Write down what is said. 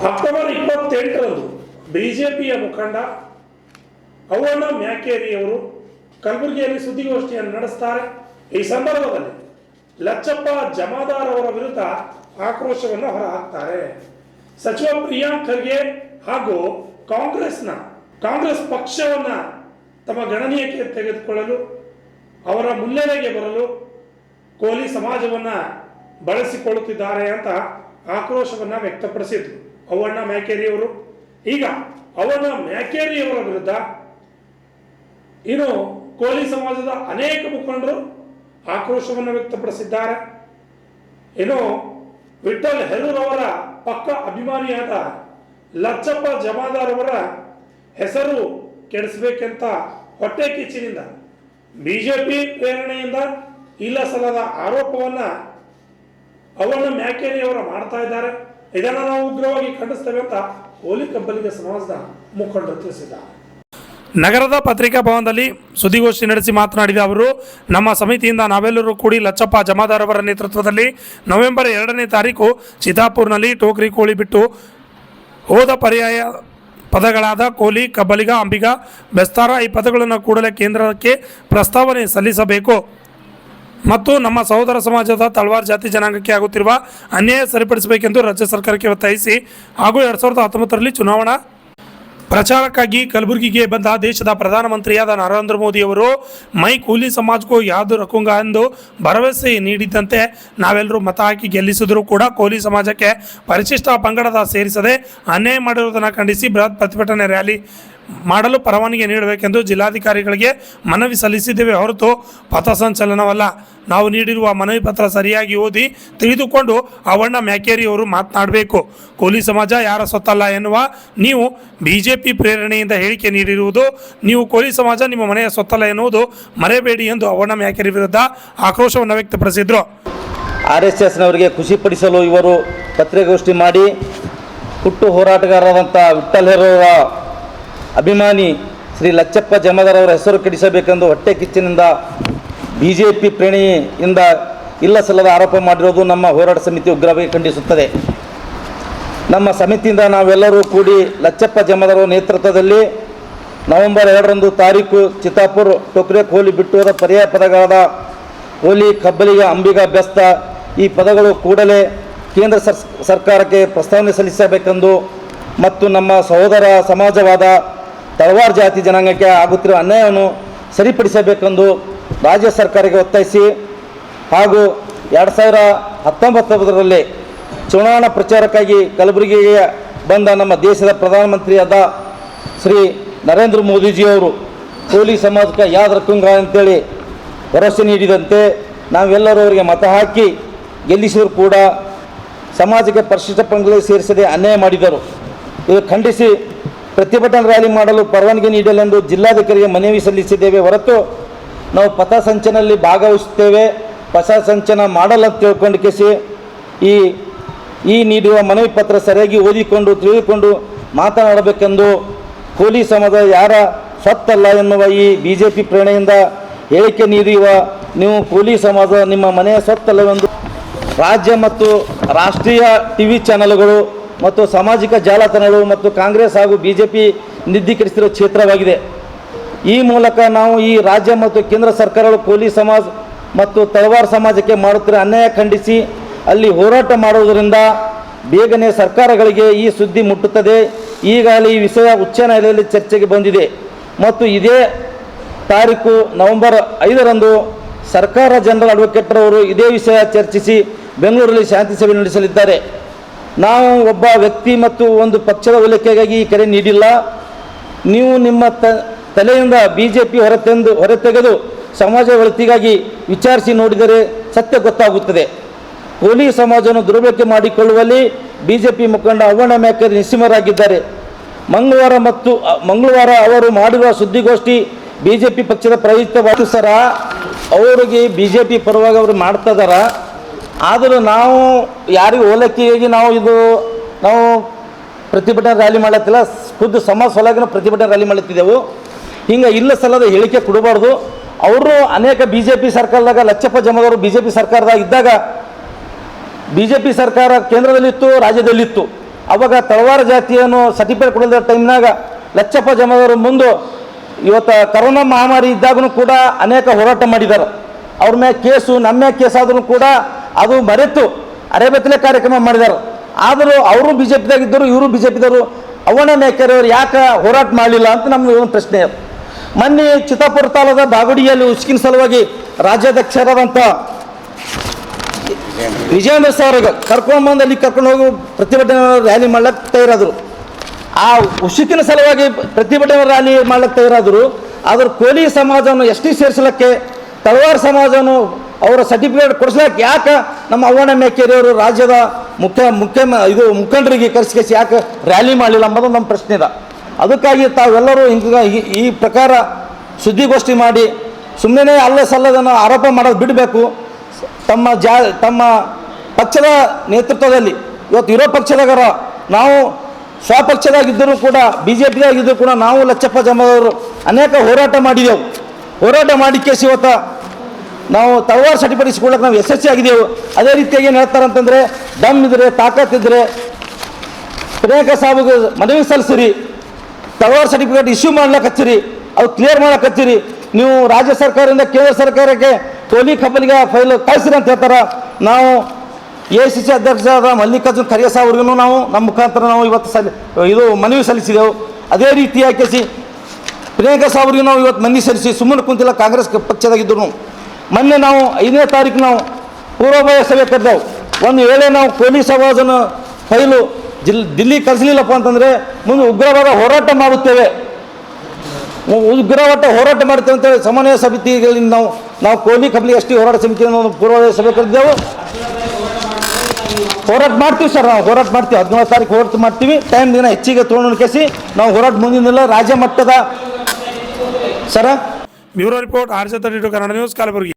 October 28ರಂದು ಬಿಜೆಪಿಯ ಮುಖಂಡ ಅವ್ವಣ್ಣ ಮ್ಯಾಕೇರಿಯವರು ಕಲಬುರಗಿಯಲ್ಲಿ ಸುದ್ದಿಗೋಷ್ಠಿಯನ್ನು ನಡೆಸುತ್ತಾರೆ. ಈ ಸಂದರ್ಭದಲ್ಲಿ ಲಚ್ಚಪ್ಪ ಜಮಾದಾರ್ ಅವರ ವಿರುದ್ಧ ಆಕ್ರೋಶವನ್ನು ಹೊರಹಾಕ್ತಾರೆ. ಸಚಿವ ಪ್ರಿಯಾಂಕ್ ಖರ್ಗೆ ಹಾಗೂ ಕಾಂಗ್ರೆಸ್ ಪಕ್ಷವನ್ನ ತಮ್ಮ ಗಣನೀಯಕ್ಕೆ ತೆಗೆದುಕೊಳ್ಳಲು ಅವರ ಮುನ್ನೆಲೆಗೆ ಬರಲು ಕೋಲಿ ಸಮಾಜವನ್ನ ಬಳಸಿಕೊಳ್ಳುತ್ತಿದ್ದಾರೆ ಅಂತ ಆಕ್ರೋಶವನ್ನ ವ್ಯಕ್ತಪಡಿಸಿದ್ರು ಅವ್ವಣ್ಣ ಮ್ಯಾಕೇರಿಯವರು. ಈಗ ಅವ್ವಣ್ಣ ಮ್ಯಾಕೇರಿಯವರ ವಿರುದ್ಧ ಇನ್ನು ಕೋಲಿ ಸಮಾಜದ ಅನೇಕ ಮುಖಂಡರು ಆಕ್ರೋಶವನ್ನು ವ್ಯಕ್ತಪಡಿಸಿದ್ದಾರೆ. ಇನ್ನು ವಿಠಲ್ ಹೆರೂರ್ ಅವರ ಪಕ್ಕ ಅಭಿಮಾನಿಯಾದ ಲಚ್ಚಪ್ಪ ಜಮಾದಾರ್ ಅವರ ಹೆಸರು ಕೆಡಿಸಬೇಕೆಂತ ಹೊಟ್ಟೆ ಕಿಚ್ಚಿನಿಂದ ಬಿಜೆಪಿ ಪ್ರೇರಣೆಯಿಂದ ಇಲ್ಲ ಸಲ್ಲದ ಆರೋಪವನ್ನ ಅವ್ವಣ್ಣ ಮ್ಯಾಕೇರಿಯವರು ಮಾಡ್ತಾ ಇದ್ದಾರೆ. ಇದನ್ನು ನಾವು ಉಗ್ರವಾಗಿ ಖಂಡಿಸ್ತೇವೆ ಅಂತ ಕೋಲಿ ಕಬ್ಬಲಿಗ ಸಮಾಜದ ಮುಖಂಡರು ತಿಳಿಸಿದ್ದಾರೆ. ನಗರದ ಪತ್ರಿಕಾ ಭವನದಲ್ಲಿ ಸುದ್ದಿಗೋಷ್ಠಿ ನಡೆಸಿ ಮಾತನಾಡಿದ ಅವರು, ನಮ್ಮ ಸಮಿತಿಯಿಂದ ನಾವೆಲ್ಲರೂ ಕೂಡಿ ಲಚ್ಚಪ್ಪ ಜಮಾದಾರ್ ಅವರ ನೇತೃತ್ವದಲ್ಲಿ ನವೆಂಬರ್ 2ನೇ ತಾರೀಕು ಚಿತಾಪುರ್ನಲ್ಲಿ ಟೋಕ್ರಿ ಕೋಳಿ ಬಿಟ್ಟು ಹೋದ ಪರ್ಯಾಯ ಪದಗಳಾದ ಕೋಲಿ, ಕಬ್ಬಲಿಗ, ಅಂಬಿಗ, ಬೆಸ್ತಾರ ಈ ಪದಗಳನ್ನು ಕೂಡಲೇ ಕೇಂದ್ರಕ್ಕೆ ಪ್ರಸ್ತಾವನೆ ಸಲ್ಲಿಸಬೇಕು ಮತ್ತು ನಮ್ಮ ಸಹೋದರ ಸಮಾಜದ ತಳವಾರ್ ಜಾತಿ ಜನಾಂಗಕ್ಕೆ ಆಗುತ್ತಿರುವ ಅನ್ಯಾಯ ಸರಿಪಡಿಸಬೇಕೆಂದು ರಾಜ್ಯ ಸರ್ಕಾರಕ್ಕೆ ಒತ್ತಾಯಿಸಿ ಹಾಗೂ 2019ರಲ್ಲಿ ಚುನಾವಣಾ ಪ್ರಚಾರಕ್ಕಾಗಿ ಕಲಬುರಗಿಗೆ ಬಂದ ದೇಶದ ಪ್ರಧಾನಮಂತ್ರಿಯಾದ ನರೇಂದ್ರ ಮೋದಿಯವರು ಮೈ ಕೂಲಿ ಸಮಾಜಕ್ಕೂ ಯಾವುದು ರಕುಂಗ ಎಂದು ಭರವಸೆ ನೀಡಿದ್ದಂತೆ ನಾವೆಲ್ಲರೂ ಮತ ಹಾಕಿ ಗೆಲ್ಲಿಸಿದರೂ ಕೂಡ ಕೋಲಿ ಸಮಾಜಕ್ಕೆ ಪರಿಶಿಷ್ಟ ಪಂಗಡದ ಸೇರಿಸದೆ ಅನ್ಯಾಯ ಮಾಡಿರುವುದನ್ನು ಖಂಡಿಸಿ ಬೃಹತ್ ಪ್ರತಿಭಟನೆ ರ್ಯಾಲಿ ಮಾಡಲು ಪರವಾನಗಿ ನೀಡಬೇಕೆಂದು ಜಿಲ್ಲಾಧಿಕಾರಿಗಳಿಗೆ ಮನವಿ ಸಲ್ಲಿಸಿದ್ದೇವೆ ಹೊರತು ಪಥಸಂಚಲನವಲ್ಲ. ನಾವು ನೀಡಿರುವ ಮನವಿ ಪತ್ರ ಸರಿಯಾಗಿ ಓದಿ ತಿಳಿದುಕೊಂಡು ಅವ್ವಣ್ಣ ಮ್ಯಾಕೇರಿಯವರು ಮಾತನಾಡಬೇಕು. ಕೋಲಿ ಸಮಾಜ ಯಾರ ಸೊತ್ತಲ್ಲ ಎನ್ನುವ ನೀವು ಬಿಜೆಪಿ ಪ್ರೇರಣೆಯಿಂದ ಹೇಳಿಕೆ ನೀಡಿರುವುದು, ನೀವು ಕೋಲಿ ಸಮಾಜ ನಿಮ್ಮ ಮನೆಯ ಸೊತ್ತಲ್ಲ ಎನ್ನುವುದು ಮರೆಯಬೇಡಿ ಎಂದು ಅವ್ವಣ್ಣ ಮ್ಯಾಕೇರಿ ವಿರುದ್ಧ ಆಕ್ರೋಶವನ್ನು ವ್ಯಕ್ತಪಡಿಸಿದರು. RSSನವರಿಗೆ ಖುಷಿಪಡಿಸಲು ಇವರು ಪತ್ರಿಕಾಗೋಷ್ಠಿ ಮಾಡಿ ಹುಟ್ಟು ಹೋರಾಟಗಾರರಾದಂಥ ವಿಠಲ್ ಹೆರೂರ ಅಭಿಮಾನಿ ಶ್ರೀ ಲಚ್ಚಪ್ಪ ಜಮಾದಾರ್ ಅವರ ಹೆಸರು ಕೆಡಿಸಬೇಕೆಂದು ಹೊಟ್ಟೆ ಕಿಚ್ಚಿನಿಂದ ಬಿಜೆಪಿ ಪ್ರೇರಣೆಯಿಂದ ಇಲ್ಲ ಸಲ್ಲದ ಆರೋಪ ಮಾಡಿರೋದು ನಮ್ಮ ಹೋರಾಟ ಸಮಿತಿ ಉಗ್ರವಾಗಿ ಖಂಡಿಸುತ್ತದೆ. ನಮ್ಮ ಸಮಿತಿಯಿಂದ ನಾವೆಲ್ಲರೂ ಕೂಡಿ ಲಚ್ಚಪ್ಪ ಜಮಾದಾರ್ ಅವರ ನೇತೃತ್ವದಲ್ಲಿ ನವೆಂಬರ್ 2ರಂದು ತಾರೀಕು ಚಿತಾಪುರ್ ಟೋಕ್ರೆ ಕೋಲಿ ಬಿಟ್ಟು ಹೋದ ಪರ್ಯಾಯ ಪದಗಳಾದ ಕೋಲಿ, ಕಬ್ಬಲಿಗ, ಅಂಬಿಗ, ಬೆಸ್ತ ಈ ಪದಗಳು ಕೂಡಲೇ ಕೇಂದ್ರ ಸರ್ಕಾರಕ್ಕೆ ಪ್ರಸ್ತಾವನೆ ಸಲ್ಲಿಸಬೇಕೆಂದು ಮತ್ತು ನಮ್ಮ ಸಹೋದರ ಸಮಾಜವಾದ ತಳವಾರ್ ಜಾತಿ ಜನಾಂಗಕ್ಕೆ ಆಗುತ್ತಿರುವ ಅನ್ಯಾಯವನ್ನು ಸರಿಪಡಿಸಬೇಕೆಂದು ರಾಜ್ಯ ಸರ್ಕಾರಕ್ಕೆ ಒತ್ತಾಯಿಸಿ ಹಾಗೂ 2019ರಲ್ಲಿ ಚುನಾವಣಾ ಪ್ರಚಾರಕ್ಕಾಗಿ ಕಲಬುರಗಿಗೆ ಬಂದ ನಮ್ಮ ದೇಶದ ಪ್ರಧಾನಮಂತ್ರಿಯಾದ ಶ್ರೀ ನರೇಂದ್ರ ಮೋದಿಜಿಯವರು ಕೋಲಿ ಸಮಾಜಕ್ಕೆ ಯಾವ್ದು ರಕುಂಗ ಅಂತೇಳಿ ಭರವಸೆ ನೀಡಿದಂತೆ ನಾವೆಲ್ಲರೂ ಅವರಿಗೆ ಮತ ಹಾಕಿ ಗೆಲ್ಲಿಸಿದರೂ ಕೂಡ ಸಮಾಜಕ್ಕೆ ಪರಿಶಿಷ್ಟ ಪಂಗಡದಲ್ಲಿ ಸೇರಿಸದೆ ಅನ್ಯಾಯ ಮಾಡಿದರು. ಇದು ಖಂಡಿಸಿ ಪ್ರತಿಭಟನಾ ರ್ಯಾಲಿ ಮಾಡಲು ಪರವಾನಗಿ ನೀಡಲೆಂದು ಜಿಲ್ಲಾಧಿಕಾರಿಗೆ ಮನವಿ ಸಲ್ಲಿಸಿದ್ದೇವೆ ಹೊರತು ನಾವು ಪಥಸಂಚಲನದಲ್ಲಿ ಭಾಗವಹಿಸುತ್ತೇವೆ, ಪಥಸಂಚಲನ ಮಾಡಲ್ಲ ಅಂತ ತಿಳ್ಕೊಂಡು ಕೇಸಿ ಈ ನೀಡುವ ಮನವಿ ಪತ್ರ ಸರಿಯಾಗಿ ಓದಿಕೊಂಡು ತಿಳಿದುಕೊಂಡು ಮಾತನಾಡಬೇಕೆಂದು ಕೋಲಿ ಸಮಾಜ ಯಾರ ಸತ್ತಲ್ಲ ಎನ್ನುವ ಈ ಬಿಜೆಪಿ ಪ್ರೇರಣೆಯಿಂದ ಹೇಳಿಕೆ ನೀಡುವ ನೀವು ಕೋಲಿ ಸಮಾಜ ನಿಮ್ಮ ಮನೆಯ ಸತ್ತಲ್ಲವೆಂದು ರಾಜ್ಯ ಮತ್ತು ರಾಷ್ಟ್ರೀಯ TV ಚಾನೆಲ್ಗಳು ಮತ್ತು ಸಾಮಾಜಿಕ ಜಾಲತಾಣಗಳು ಮತ್ತು ಕಾಂಗ್ರೆಸ್ ಹಾಗೂ ಬಿಜೆಪಿ ನಿರ್ಧೀಕರಿಸಿರುವ ಕ್ಷೇತ್ರವಾಗಿದೆ. ಈ ಮೂಲಕ ನಾವು ಈ ರಾಜ್ಯ ಮತ್ತು ಕೇಂದ್ರ ಸರ್ಕಾರಗಳು ಕೋಲಿ ಸಮಾಜ ಮತ್ತು ತಳವಾರ್ ಸಮಾಜಕ್ಕೆ ಮಾಡುತ್ತಿರುವ ಅನ್ಯಾಯ ಖಂಡಿಸಿ ಅಲ್ಲಿ ಹೋರಾಟ ಮಾಡುವುದರಿಂದ ಬೇಗನೆ ಸರ್ಕಾರಗಳಿಗೆ ಈ ಸುದ್ದಿ ಮುಟ್ಟುತ್ತದೆ. ಈಗಾಗಲೇ ಈ ವಿಷಯ ಉಚ್ಚ ನ್ಯಾಯಾಲಯದಲ್ಲಿ ಚರ್ಚೆಗೆ ಬಂದಿದೆ ಮತ್ತು ಇದೇ ತಾರೀಕು ನವೆಂಬರ್ 5ರಂದು ಸರ್ಕಾರ ಜನರಲ್ ಅಡ್ವೊಕೇಟ್ರವರು ಇದೇ ವಿಷಯ ಚರ್ಚಿಸಿ ಬೆಂಗಳೂರಲ್ಲಿ ಶಾಂತಿ ಸಭೆ ನಡೆಸಲಿದ್ದಾರೆ. ನಾವು ಒಬ್ಬ ವ್ಯಕ್ತಿ ಮತ್ತು ಒಂದು ಪಕ್ಷದ ಹೋಲಿಕೆಗಾಗಿ ಈ ಕರೆ ನೀಡಿಲ್ಲ. ನೀವು ನಿಮ್ಮ ತಲೆಯಿಂದ ಬಿಜೆಪಿ ಹೊರತೆಗೆದು ಸಮಾಜ ಒಳಿತಿಗಾಗಿ ವಿಚಾರಿಸಿ ನೋಡಿದರೆ ಸತ್ಯ ಗೊತ್ತಾಗುತ್ತದೆ. ಕೋಲಿ ಸಮಾಜವನ್ನು ದುರ್ಬಳಕೆ ಮಾಡಿಕೊಳ್ಳುವಲ್ಲಿ ಬಿಜೆಪಿ ಮುಖಂಡ ಅವ್ವಣ್ಣ ಮ್ಯಾಕೇರಿ ನಿಸ್ಸೀಮರಾಗಿದ್ದಾರೆ. ಮಂಗಳವಾರ ಅವರು ಮಾಡಿರುವ ಸುದ್ದಿಗೋಷ್ಠಿ ಬಿಜೆಪಿ ಪಕ್ಷದ ಪ್ರಯುಕ್ತವಾದ ಸರ ಅವರಿಗೆ ಬಿಜೆಪಿ ಪರವಾಗಿ ಅವರು ಮಾಡ್ತಾ ಇದ್ದಾರ. ಆದರೂ ನಾವು ಯಾರಿಗೂ ಹೋಲಿಕೆಯಾಗಿ ನಾವು ಪ್ರತಿಭಟನಾ ರ್ಯಾಲಿ ಮಾಡತ್ತಿಲ್ಲ, ಖುದ್ದು ಸಮಾಜ ಸಲುವಾಗಿ ಪ್ರತಿಭಟನಾ ರ್ಯಾಲಿ ಮಾಡುತ್ತಿದ್ದೆವು. ಹಿಂಗೆ ಇಲ್ಲ ಸಲ್ಲದ ಹೇಳಿಕೆ ಕೊಡಬಾರ್ದು. ಅವರು ಅನೇಕ ಬಿಜೆಪಿ ಸರ್ಕಾರದಾಗ ಲಚ್ಚಪ್ಪ ಜಮಾದಾರ್ ಬಿಜೆಪಿ ಸರ್ಕಾರದಾಗ ಇದ್ದಾಗ ಬಿಜೆಪಿ ಸರ್ಕಾರ ಕೇಂದ್ರದಲ್ಲಿತ್ತು, ರಾಜ್ಯದಲ್ಲಿತ್ತು. ಅವಾಗ ತಳವಾರ ಜಾತಿಯನ್ನು ಸರ್ಟಿಫಿಕೇಟ್ ಕೊಡದ ಟೈಮ್ನಾಗ ಲಚ್ಚಪ್ಪ ಜಮಾದಾರರು ಮುಂದೆ ಇವತ್ತು ಕರೋನಾ ಮಹಾಮಾರಿ ಇದ್ದಾಗೂ ಕೂಡ ಅನೇಕ ಹೋರಾಟ ಮಾಡಿದ್ದಾರೆ. ಅವ್ರ ಮ್ಯಾಗ ಕೇಸು, ನಮ್ಮ ಮ್ಯಾಗ ಕೇಸ್ ಆದ್ರೂ ಕೂಡ ಅದು ಮರೆತು ಅರೆಬೆತ್ತಲೆ ಕಾರ್ಯಕ್ರಮ ಮಾಡಿದ್ದಾರೆ. ಆದರೂ ಅವರು ಬಿ ಜೆ ಪಿದಾಗಿದ್ದರು, ಇವರು ಬಿ ಜೆ ಪಿದವರು. ಅವನ ಮೇಕೆರವರು ಯಾಕೆ ಹೋರಾಟ ಮಾಡಲಿಲ್ಲ ಅಂತ ನಮ್ಗೆ ಒಂದು ಪ್ರಶ್ನೆ. ಮೊನ್ನೆ ಚಿತ್ತಾಪುರ ತಾಲೂಕದ ಬಾಗುಡಿಯಲ್ಲಿ ಉಸ್ಕಿನ ಸಲುವಾಗಿ ರಾಜ್ಯಾಧ್ಯಕ್ಷರಾದಂಥ ವಿಜೇಂದ್ರ ಸರ್ ಕರ್ಕೊಂಡ್ಬಂದು ಅಲ್ಲಿ ಕರ್ಕೊಂಡು ಹೋಗಿ ಪ್ರತಿಭಟನಾ ರ್ಯಾಲಿ ಮಾಡ್ಲಿಕ್ಕೆ ತಯಾರಾದರು. ಆ ಉಸುಕಿನ ಸಲುವಾಗಿ ಪ್ರತಿಭಟನಾ ರ್ಯಾಲಿ ಮಾಡ್ಲಿಕ್ಕೆ ತಯಾರಾದರು. ಆದ್ರೆ ಕೋಲಿ ಸಮಾಜವನ್ನು ಎಷ್ಟಿ ಸೇರಿಸಲಿಕ್ಕೆ, ತಳವಾರ ಸಮಾಜವನ್ನು ಅವರ ಸರ್ಟಿಫಿಕೇಟ್ ಕೊಡಿಸ್ಲಿಕ್ಕೆ ಯಾಕೆ ನಮ್ಮ ಅವ್ವಣ್ಣ ಮೇಕೆರಿಯವರು ರಾಜ್ಯದ ಮುಖಂಡರಿಗೆ ಕರೆಸಿ ಯಾಕೆ ರ್ಯಾಲಿ ಮಾಡಲಿಲ್ಲ ಅಂಬೋದು ನಮ್ಮ ಪ್ರಶ್ನೆ ಇದೆ. ಅದಕ್ಕಾಗಿ ತಾವೆಲ್ಲರೂ ಈ ಪ್ರಕಾರ ಸುದ್ದಿಗೋಷ್ಠಿ ಮಾಡಿ ಸುಮ್ಮನೆ ಅಲ್ಲೇ ಸಲ್ಲದನ್ನು ಆರೋಪ ಮಾಡೋದು ಬಿಡಬೇಕು. ತಮ್ಮ ಪಕ್ಷದ ನೇತೃತ್ವದಲ್ಲಿ ಇವತ್ತು ವಿರೋಧ ಪಕ್ಷದಾಗರ ನಾವು ಸ್ವಪಕ್ಷದಾಗಿದ್ದರೂ ಕೂಡ ಬಿ ಜೆ ಪಿದಾಗಿದ್ದರೂ ಕೂಡ ನಾವು ಲಚ್ಚಪ್ಪ ಜಮಾದಾರರು ಅನೇಕ ಹೋರಾಟ ಮಾಡಿದೆವು. ಹೋರಾಟ ಮಾಡಿ ಕೇಸಿ ಇವತ್ತು ನಾವು ತಳವಾರ ಸರ್ಟಿಫಿಕೇಟ್ ಇಸ್ಕೊಳ್ಳೋಕೆ ನಾವು ಯಶಸ್ವಿ ಆಗಿದ್ದೆವು. ಅದೇ ರೀತಿಯಾಗಿ ಏನು ಹೇಳ್ತಾರಂತಂದರೆ, ದಮ್ ಇದ್ದರೆ, ತಾಕತ್ತಿದ್ದರೆ ಪ್ರಿಯಾಂಕಾ ಸಾಬ್ಗೆ ಮನವಿ ಸಲ್ಲಿಸಿರಿ, ತಳವಾರ ಸರ್ಟಿಫಿಕೇಟ್ ಇಶ್ಯೂ ಮಾಡ್ಲಿಕ್ಕೆ ಹಚ್ಚಿರಿ, ಅದು ಕ್ಲಿಯರ್ ಮಾಡಕ್ಕೆ ಹಚ್ಚಿರಿ. ನೀವು ರಾಜ್ಯ ಸರ್ಕಾರದಿಂದ ಕೇಂದ್ರ ಸರ್ಕಾರಕ್ಕೆ ಕೋಲಿ ಕಪಲಿಗೆ ಫೈಲ್ ಕಳಿಸಿರಿ ಅಂತ ಹೇಳ್ತಾರೆ. ನಾವು AICC ಅಧ್ಯಕ್ಷರಾದ ಮಲ್ಲಿಕಾರ್ಜುನ್ ಖರ್ಗೆ ಸಾವ್ರಿಗೂ ನಾವು ನಮ್ಮ ಮುಖಾಂತರ ನಾವು ಇವತ್ತು ಮನವಿ ಸಲ್ಲಿಸಿದೆವು. ಅದೇ ರೀತಿಯಾಗಿ ಪ್ರಿಯಾಂಕಾ ಸಾವ್ರಿಗೂ ನಾವು ಇವತ್ತು ಮನವಿ ಸಲ್ಲಿಸಿ ಸುಮ್ಮನೆ ಕುಂತಿಲ್ಲ. ಕಾಂಗ್ರೆಸ್ ಪಕ್ಷದಾಗಿದ್ದರು. ಮೊನ್ನೆ ನಾವು 5ನೇ ತಾರೀಕು ನಾವು ಪೂರ್ವಭಾವಿ ಸಭೆ ಕರೆದೆವು. ಒಂದು ವೇಳೆ ನಾವು ಕೋಲಿ ಸಮಾಜನ ಫೈಲು ದಿಲ್ಲಿ ಕಳಿಸಲಿಲ್ಲಪ್ಪ ಅಂತಂದರೆ ಮುಂದೆ ಉಗ್ರವಾದ ಹೋರಾಟ ಮಾಡುತ್ತೇವೆ, ಹೋರಾಟ ಮಾಡ್ತೇವೆ ಅಂತೇಳಿ ಸಮನ್ವಯ ಸಮಿತಿಗಳಿಂದ ನಾವು ಕೋಲಿ ಕಪಲಿ ಎಸ್ ಟಿ ಹೋರಾಟ ಸಮಿತಿಯನ್ನು ಪೂರ್ವಭಾವಿ ಸಭೆ ಕರೆದೆವು. ಹೋರಾಟ ಮಾಡ್ತೀವಿ ಸರ್, ನಾವು ಹೋರಾಟ ಮಾಡ್ತೀವಿ. 17ನೇ ತಾರೀಕು ಹೋರಾಟ ಮಾಡ್ತೀವಿ. ಟೈಮ್ ದಿನ ಹೆಚ್ಚಿಗೆ ತೊಗೊಂಡು ಕೇಸಿ ನಾವು ಹೋರಾಟ ಮುಂದಿನ ರಾಜ್ಯ ಮಟ್ಟದ ಸರ. Bureau report RJ32 Kannada news, Kalaburagi.